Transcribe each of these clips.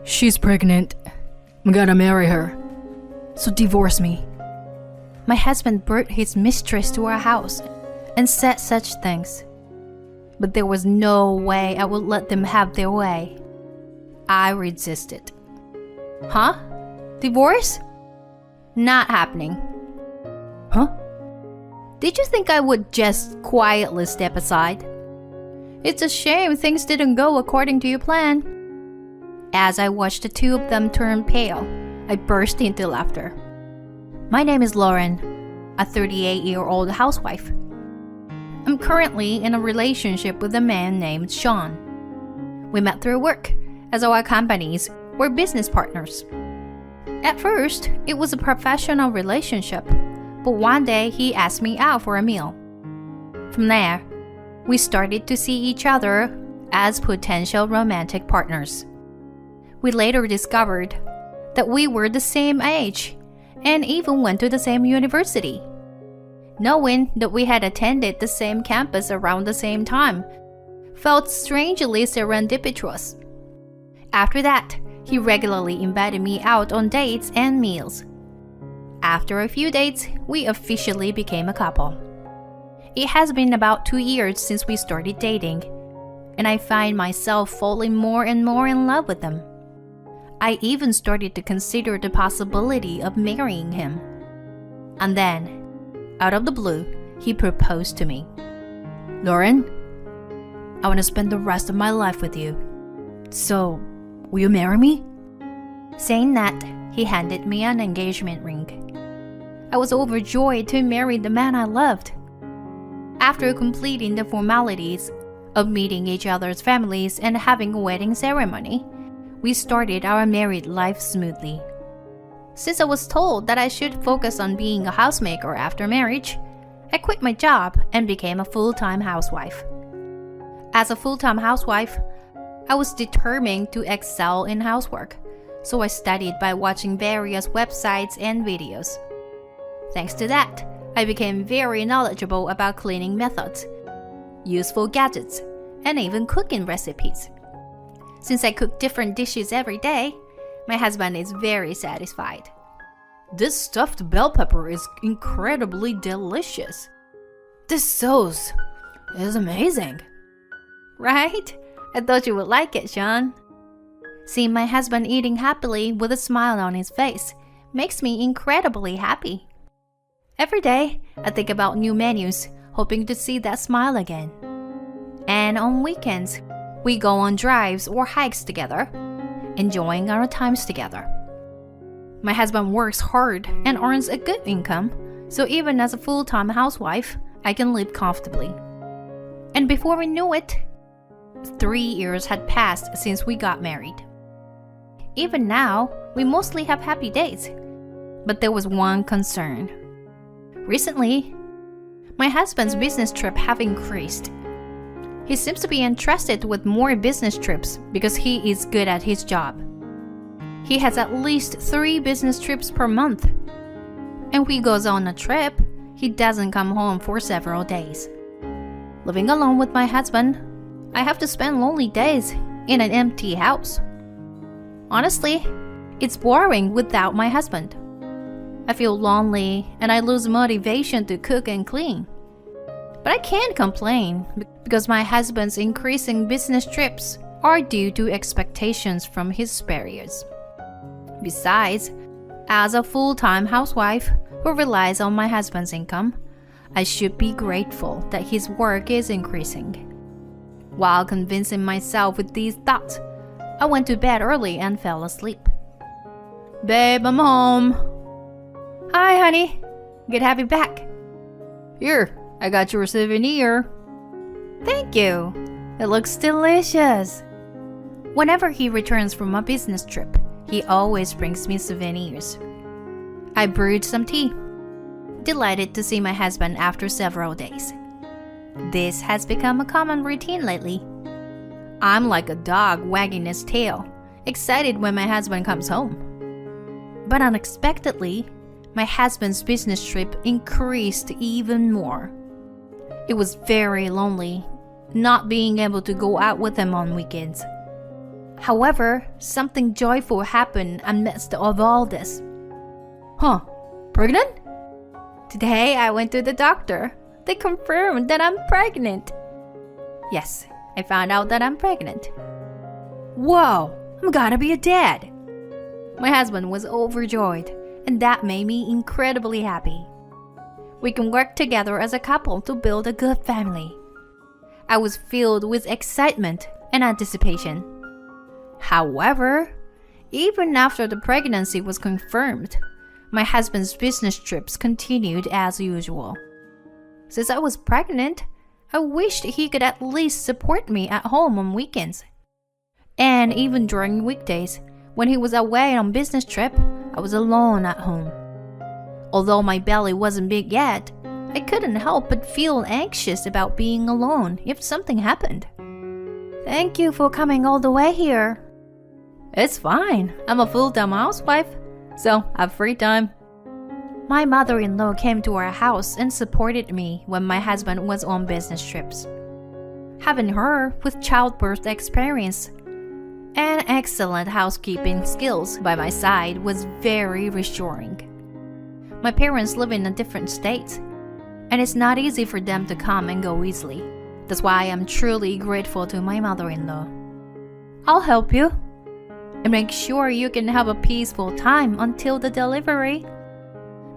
She's pregnant. I'm gonna marry her. So divorce me. My husband brought his mistress to our house and said such things. But there was no way I would let them have their way. I resisted. Huh? Divorce? Not happening. Huh? Did you think I would just quietly step aside? It's a shame things didn't go according to your plan. As I watched the two of them turn pale, I burst into laughter. My name is Lauren, a 38-year-old housewife. I'm currently in a relationship with a man named Sean. We met through work, as our companies were business partners. At first, it was a professional relationship, but one day he asked me out for a meal. From there, we started to see each other as potential romantic partners. We later discovered that we were the same age and even went to the same university. Knowing that we had attended the same campus around the same time felt strangely serendipitous. After that, he regularly invited me out on dates and meals. After a few dates, we officially became a couple. It has been about 2 years since we started dating, and I find myself falling more and more in love with him. I even started to consider the possibility of marrying him. And then, out of the blue, he proposed to me. Lauren, I want to spend the rest of my life with you. So, will you marry me? Saying that, he handed me an engagement ring. I was overjoyed to marry the man I loved. After completing the formalities of meeting each other's families and having a wedding ceremony, we started our married life smoothly. Since I was told that I should focus on being a housemaker after marriage, I quit my job and became a full-time housewife. As a full-time housewife, I was determined to excel in housework, so I studied by watching various websites and videos. Thanks to that, I became very knowledgeable about cleaning methods, useful gadgets, and even cooking recipes. Since I cook different dishes every day, my husband is very satisfied. This stuffed bell pepper is incredibly delicious. This sauce is amazing. Right? I thought you would like it, Sean. Seeing my husband eating happily with a smile on his face makes me incredibly happy. Every day, I think about new menus, hoping to see that smile again. And on weekends, we go on drives or hikes together, enjoying our times together. My husband works hard and earns a good income, so even as a full-time housewife, I can live comfortably. And before we knew it, 3 years had passed since we got married. Even now, we mostly have happy days, but there was one concern. Recently, my husband's business trips have increased. He seems to be entrusted with more business trips because he is good at his job. He has at least 3 business trips per month. And when he goes on a trip, he doesn't come home for several days. Living alone with my husband, I have to spend lonely days in an empty house. Honestly, it's boring without my husband. I feel lonely and I lose motivation to cook and clean. But I can't complain because my husband's increasing business trips are due to expectations from his superiors. Besides, as a full-time housewife who relies on my husband's income, I should be grateful that his work is increasing. While convincing myself with these thoughts, I went to bed early and fell asleep. Babe, I'm home. Hi, honey. Good to have you back. Here, I got your souvenir. Thank you. It looks delicious. Whenever he returns from a business trip, he always brings me souvenirs. I brewed some tea, delighted to see my husband after several days. This has become a common routine lately. I'm like a dog wagging his tail, excited when my husband comes home. But unexpectedly, my husband's business trip increased even more. It was very lonely, not being able to go out with him on weekends. However, something joyful happened amidst of all this. Huh? Pregnant? Today I went to the doctor. They confirmed that I'm pregnant. Yes, I found out that I'm pregnant. Whoa, I'm gonna be a dad. My husband was overjoyed, and that made me incredibly happy. We can work together as a couple to build a good family. I was filled with excitement and anticipation. However, even after the pregnancy was confirmed, my husband's business trips continued as usual. Since I was pregnant, I wished he could at least support me at home on weekends. And even during weekdays, when he was away on business trip, I was alone at home. Although my belly wasn't big yet, I couldn't help but feel anxious about being alone if something happened. Thank you for coming all the way here. It's fine. I'm a full-time housewife, so I have free time. My mother-in-law came to our house and supported me when my husband was on business trips. Having her with childbirth experience and excellent housekeeping skills by my side was very reassuring. My parents live in a different state, and it's not easy for them to come and go easily. That's why I'm truly grateful to my mother-in-law. I'll help you and make sure you can have a peaceful time until the delivery.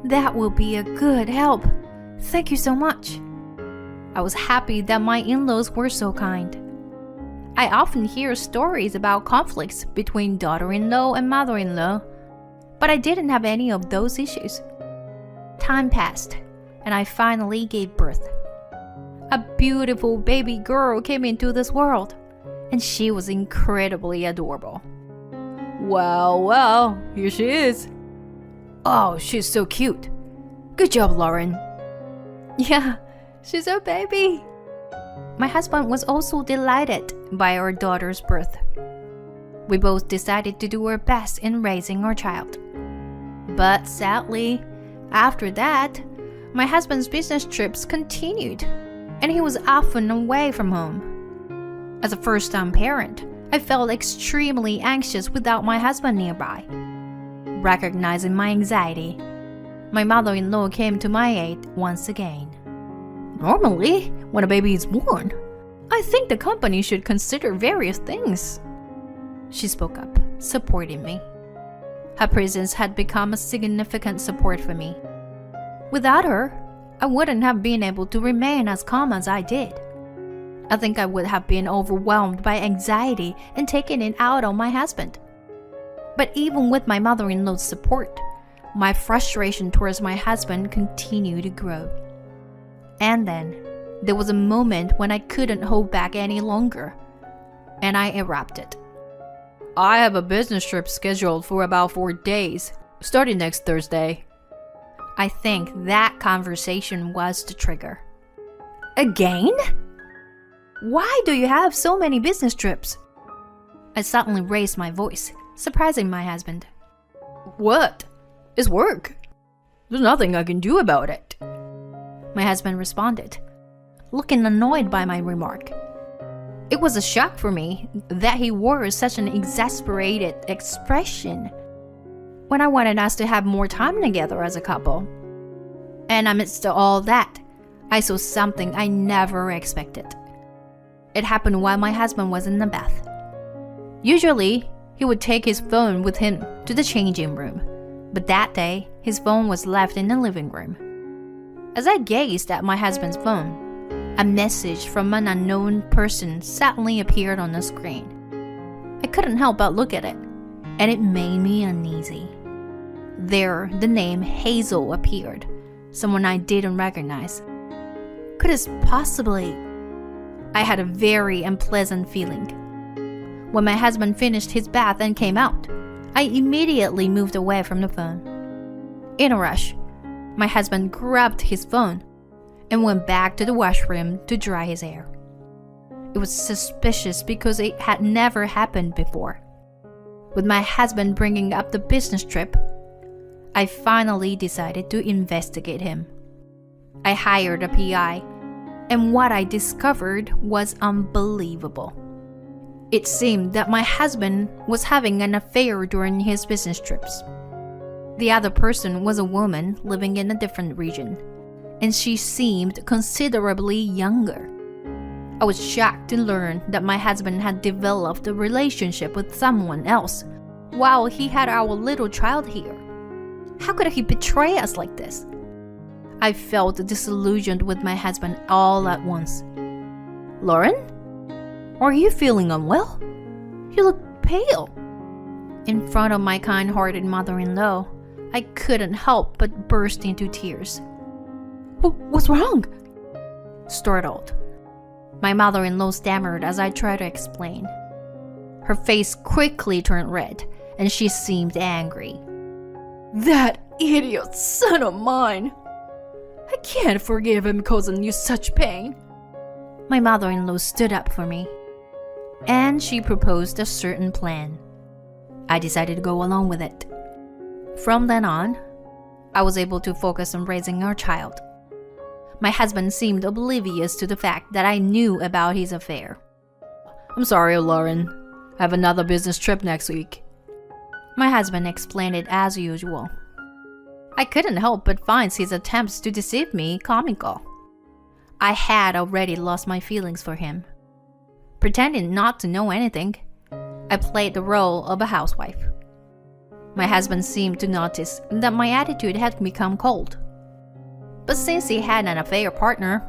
That will be a good help. Thank you so much. I was happy that my in-laws were so kind. I often hear stories about conflicts between daughter-in-law and mother-in-law, but I didn't have any of those issues. Time passed, and I finally gave birth. A beautiful baby girl came into this world, and she was incredibly adorable. Well, here she is. Oh, she's so cute. Good job, Lauren. Yeah, she's our baby. My husband was also delighted by our daughter's birth. We both decided to do our best in raising our child. But sadly, after that, my husband's business trips continued, and he was often away from home. As a first-time parent, I felt extremely anxious without my husband nearby. Recognizing my anxiety, my mother-in-law came to my aid once again. Normally, when a baby is born, I think the company should consider various things. She spoke up, supporting me. Her presence had become a significant support for me. Without her, I wouldn't have been able to remain as calm as I did. I think I would have been overwhelmed by anxiety and taken it out on my husband. But even with my mother-in-law's support, my frustration towards my husband continued to grow. And then, there was a moment when I couldn't hold back any longer, and I erupted. I have a business trip scheduled for about 4 days, starting next Thursday. I think that conversation was the trigger. Again? Why do you have so many business trips? I suddenly raised my voice, surprising my husband. What? It's work. There's nothing I can do about it. My husband responded, looking annoyed by my remark. It was a shock for me that he wore such an exasperated expression when I wanted us to have more time together as a couple. And amidst all that, I saw something I never expected. It happened while my husband was in the bath. Usually, he would take his phone with him to the changing room, but that day, his phone was left in the living room. As I gazed at my husband's phone, a message from an unknown person suddenly appeared on the screen. I couldn't help but look at it, and it made me uneasy. There, the name Hazel appeared, someone I didn't recognize. Could this possibly... I had a very unpleasant feeling. When my husband finished his bath and came out, I immediately moved away from the phone. In a rush, my husband grabbed his phone and went back to the washroom to dry his hair. It was suspicious because it had never happened before. With my husband bringing up the business trip, I finally decided to investigate him. I hired a PI, and what I discovered was unbelievable. It seemed that my husband was having an affair during his business trips. The other person was a woman living in a different region, and she seemed considerably younger. I was shocked to learn that my husband had developed a relationship with someone else while he had our little child here. How could he betray us like this? I felt disillusioned with my husband all at once. Lauren? Are you feeling unwell? You look pale. In front of my kind-hearted mother-in-law, I couldn't help but burst into tears. What's wrong? Startled, my mother-in-law stammered as I tried to explain. Her face quickly turned red, and she seemed angry. That idiot son of mine! I can't forgive him causing you such pain. My mother-in-law stood up for me, and she proposed a certain plan. I decided to go along with it. From then on, I was able to focus on raising our child. My husband seemed oblivious to the fact that I knew about his affair. I'm sorry, Lauren. I have another business trip next week. My husband explained it as usual. I couldn't help but find his attempts to deceive me comical. I had already lost my feelings for him. Pretending not to know anything, I played the role of a housewife. My husband seemed to notice that my attitude had become cold. But since he had an affair partner,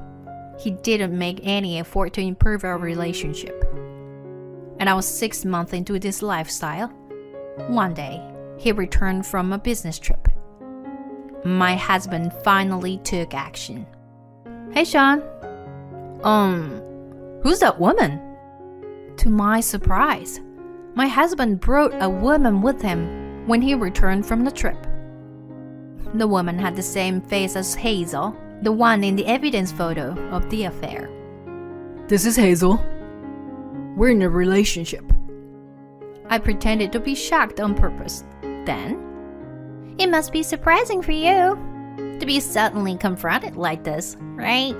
he didn't make any effort to improve our relationship. And I was 6 months into this lifestyle. One day, he returned from a business trip. My husband finally took action. Hey, Sean. Who's that woman? To my surprise, my husband brought a woman with him when he returned from the trip. The woman had the same face as Hazel, the one in the evidence photo of the affair. This is Hazel. We're in a relationship. I pretended to be shocked on purpose. Then, It must be surprising for you to be suddenly confronted like this, right?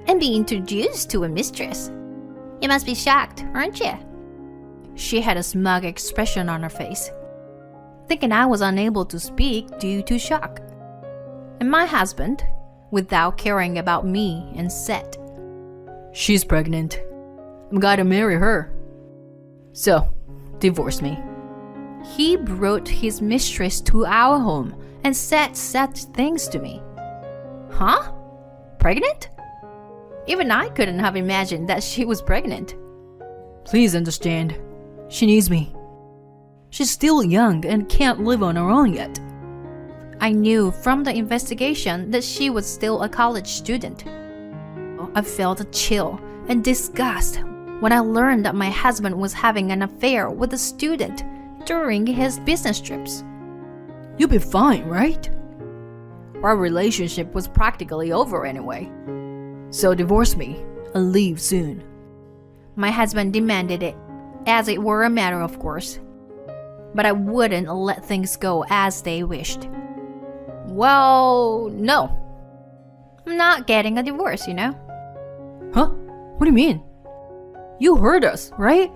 And be introduced to a mistress. You must be shocked, aren't you? she had a smug expression on her face, thinking I was unable to speak due to shock. And my husband, without caring about me, and said, "She's pregnant. I'm gonna marry her. So, divorce me." He brought his mistress to our home and said such things to me. Huh? Pregnant? Even I couldn't have imagined that she was pregnant. Please understand, she needs me. She's still young and can't live on her own yet. I knew from the investigation that she was still a college student. I felt a chill and disgust when I learned that my husband was having an affair with a student during his business trips. You'll be fine, right? Our relationship was practically over anyway. So divorce me and leave soon. My husband demanded it, as it were a matter of course. But I wouldn't let things go as they wished. Well, no. I'm not getting a divorce, you know? Huh? What do you mean? You heard us, right?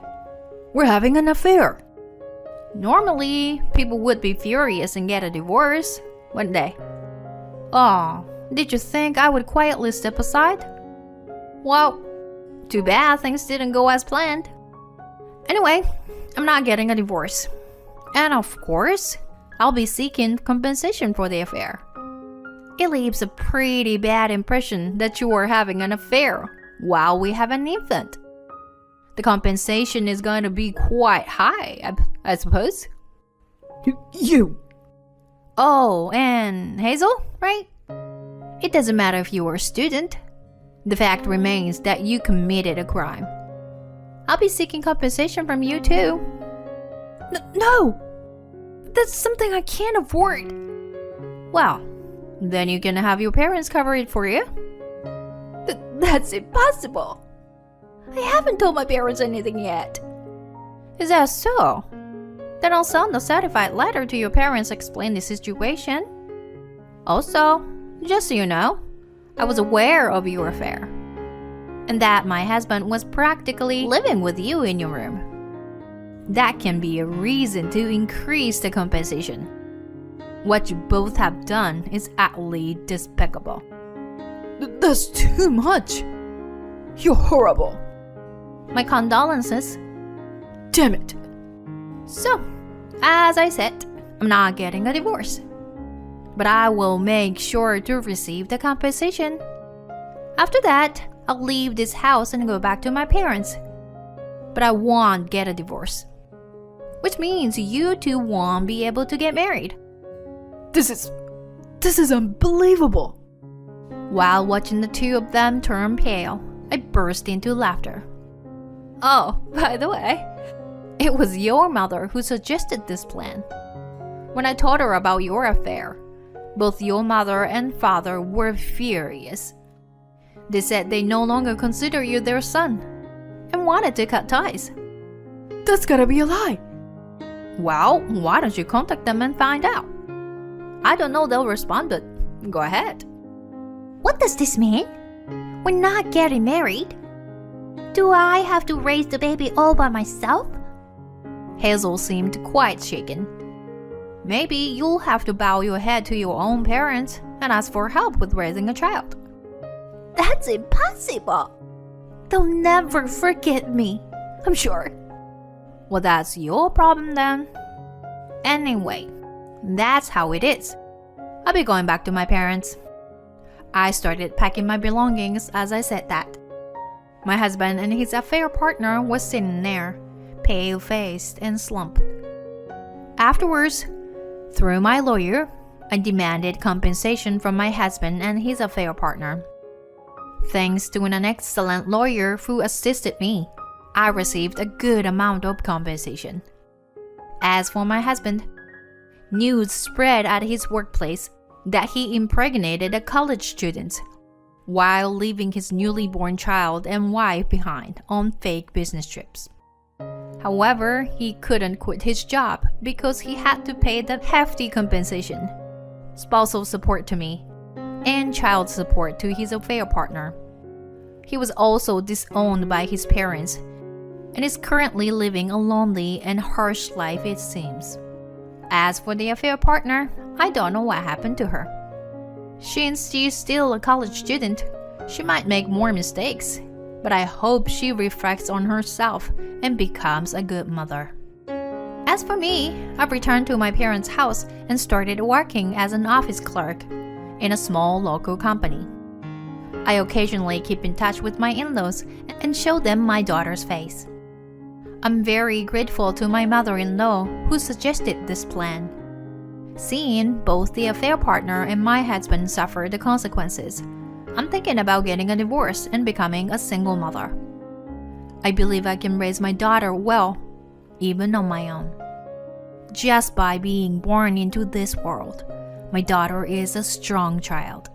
We're having an affair. Normally, people would be furious and get a divorce, wouldn't they? Oh, did you think I would quietly step aside? Well, too bad things didn't go as planned. Anyway, I'm not getting a divorce. And of course, I'll be seeking compensation for the affair. It leaves a pretty bad impression that you are having an affair while we have an infant. The compensation is going to be quite high, I suppose. You! Oh, and Hazel, right? It doesn't matter if you were a student. The fact remains that you committed a crime. I'll be seeking compensation from you too. No! That's something I can't afford. Well, then you can have your parents cover it for you. That's impossible. I haven't told my parents anything yet. Is that so? Then I'll send a certified letter to your parents explain the situation. Also, just so you know, I was aware of your affair. and that my husband was practically living with you in your room. That can be a reason to increase the compensation. What you both have done is utterly despicable. That's too much. You're horrible. My condolences. Damn it. So, as I said, I'm not getting a divorce. But I will make sure to receive the compensation. After that, I'll leave this house and go back to my parents. But I won't get a divorce. Which means you two won't be able to get married. This is unbelievable. While watching the two of them turn pale, I burst into laughter. Oh, by the way, it was your mother who suggested this plan. When I told her about your affair, both your mother and father were furious. They said they no longer consider you their son and wanted to cut ties. That's gotta be a lie. Well, why don't you contact them and find out? I don't know they'll respond, but go ahead. What does this mean? We're not getting married? Do I have to raise the baby all by myself? Hazel seemed quite shaken. Maybe you'll have to bow your head to your own parents and ask for help with raising a child. That's impossible. They'll never forgive me, I'm sure. Well, that's your problem then. Anyway, that's how it is. I'll be going back to my parents. I started packing my belongings as I said that. My husband and his affair partner was sitting there, pale-faced and slumped. Afterwards, through my lawyer, I demanded compensation from my husband and his affair partner. Thanks to an excellent lawyer who assisted me, I received a good amount of compensation. As for my husband, news spread at his workplace that he impregnated a college student while leaving his newly born child and wife behind on fake business trips. However, he couldn't quit his job because he had to pay the hefty compensation, spousal support to me, and child support to his affair partner. He was also disowned by his parents and is currently living a lonely and harsh life, it seems. As for the affair partner, I don't know what happened to her. Since she's still a college student, she might make more mistakes, but I hope she reflects on herself and becomes a good mother. As for me, I've returned to my parents' house and started working as an office clerk in a small local company. I occasionally keep in touch with my in-laws and show them my daughter's face. I'm very grateful to my mother-in-law who suggested this plan. Seeing both the affair partner and my husband suffer the consequences, I'm thinking about getting a divorce and becoming a single mother. I believe I can raise my daughter well, even on my own. Just by being born into this world, my daughter is a strong child.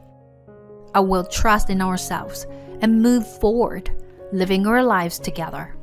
I will trust in ourselves and move forward, living our lives together.